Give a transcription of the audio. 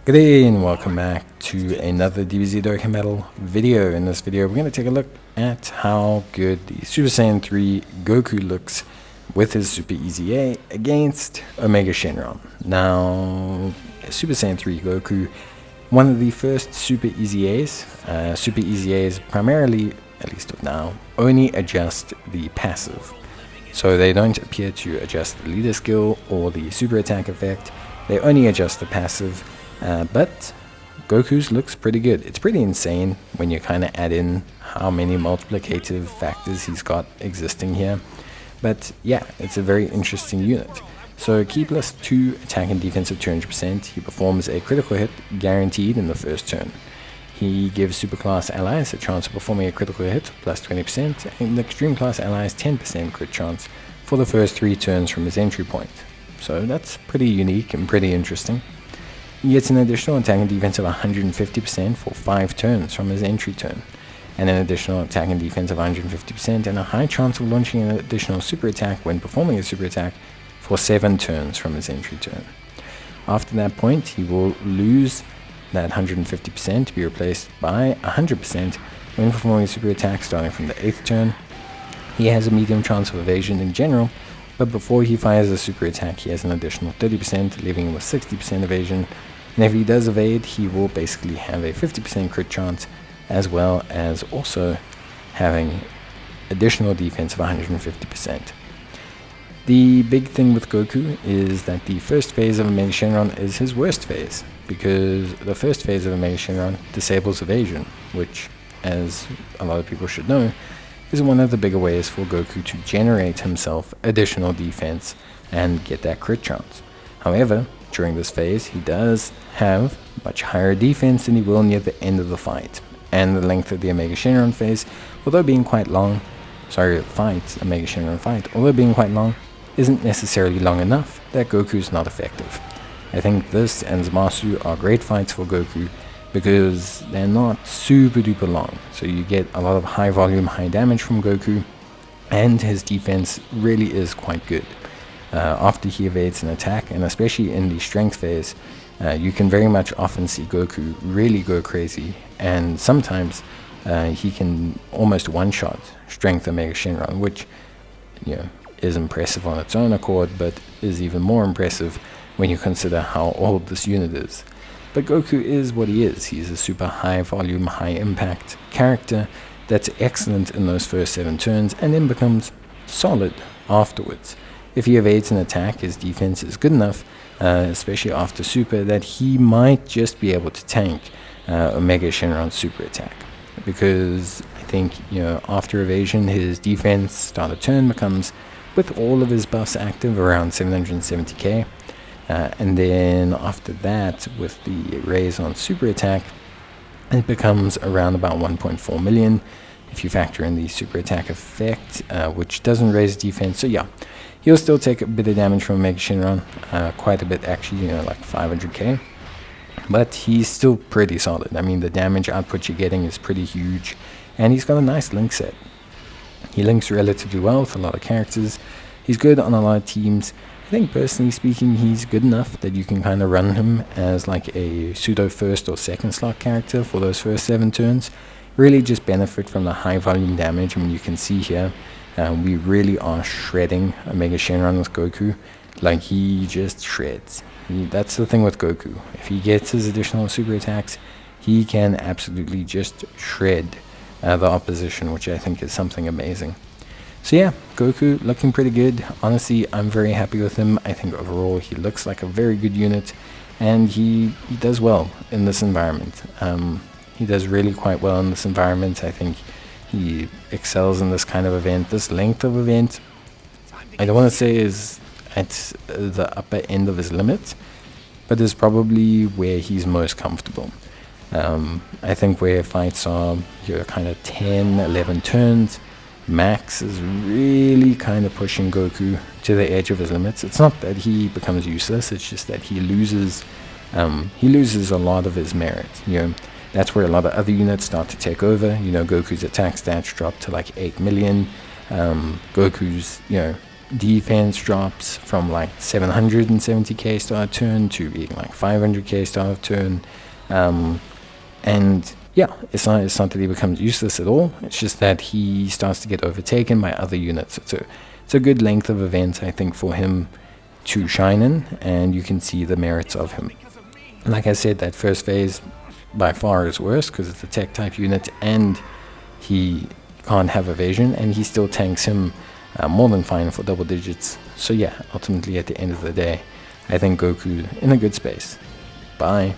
Good day and welcome back to another Dbz Dokkan Battle video. In this video we're going to take a look at how good the Super Saiyan 3 Goku looks with his Super Easy A against Omega Shenron. Now, Super Saiyan 3 Goku, one of the first Super Easy A's. Super Easy A's primarily, at least now, only adjust the passive. So they don't appear to adjust the leader skill or the super attack effect. They only adjust the passive. But Goku's looks pretty good. It's pretty insane when you kind of add in how many multiplicative factors he's got existing here. But yeah, it's a very interesting unit. So key +2 attack and defense of 200%. He performs a critical hit guaranteed in the first turn. He gives super class allies a chance of performing a critical hit +20% and extreme class allies 10% crit chance for the first 3 turns from his entry point. So that's pretty unique and pretty interesting. He gets an additional attack and defense of 150% for 5 turns from his entry turn, and an additional attack and defense of 150% and a high chance of launching an additional super attack when performing a super attack for 7 turns from his entry turn. After that point, he will lose that 150% to be replaced by 100% when performing a super attack starting from the 8th turn. He has a medium chance of evasion in general, but before he fires a super attack he has an additional 30%, leaving him with 60% evasion, and if he does evade he will basically have a 50% crit chance, as well as also having additional defense of 150%. The big thing with Goku is that the first phase of Omega Shenron is his worst phase, because the first phase of Omega Shenron disables evasion, which, as a lot of people should know, is one of the bigger ways for Goku to generate himself additional defense and get that crit chance. However, during this phase he does have much higher defense than he will near the end of the fight, and the length of the Omega Shenron phase, although being quite long, Omega Shenron fight, although being quite long, isn't necessarily long enough that Goku's not effective. I think this and Zamasu are great fights for Goku, because they're not super duper long, so you get a lot of high volume, high damage from Goku, and his defense really is quite good. After he evades an attack, and especially in the strength phase, you can very much often see Goku really go crazy, and sometimes he can almost one-shot strength Omega Shenron, which is impressive on its own accord, but is even more impressive when you consider how old this unit is. But Goku is what he is. He's a super high volume, high impact character that's excellent in those first 7 turns and then becomes solid afterwards. If he evades an attack, his defense is good enough, especially after super, that he might just be able to tank Omega Shenron's super attack. Because I think, after evasion, his defense start of turn becomes, with all of his buffs active, around 770k. And then after that, with the raise on super attack, it becomes around about 1.4 million if you factor in the super attack effect, which doesn't raise defense. So yeah, he'll still take a bit of damage from Omega Shenron, quite a bit actually, like 500k, but he's still pretty solid. I mean, the damage output you're getting is pretty huge, and he's got a nice link set. He links relatively well with a lot of characters. He's good on a lot of teams. I think personally speaking he's good enough that you can kind of run him as like a pseudo first or second slot character for those first 7 turns. Really just benefit from the high volume damage. I mean, you can see here we really are shredding Omega Shenron with Goku. Like, he just shreds. That's the thing with Goku. If he gets his additional super attacks, he can absolutely just shred the opposition, which I think is something amazing. So yeah, Goku looking pretty good. Honestly, I'm very happy with him. I think overall he looks like a very good unit, and he does well in this environment. He does really quite well in this environment. I think he excels in this kind of event. This length of event, I don't want to say is at the upper end of his limit, but is probably where he's most comfortable. I think where fights are your kind of 10, 11 turns, max is really kind of pushing Goku to the edge of his limits. It's not that he becomes useless, it's just that he loses a lot of his merit. That's where a lot of other units start to take over. Goku's attack stats drop to like 8 million. Goku's defense drops from like 770k star turn to being like 500k star turn, and yeah, it's not that he becomes useless at all. It's just that he starts to get overtaken by other units. It's a good length of event, I think, for him to shine in, and you can see the merits of him. Like I said, that first phase by far is worse because it's a tech type unit and he can't have evasion, and he still tanks him more than fine for double digits. So yeah, ultimately at the end of the day, I think Goku in a good space. Bye.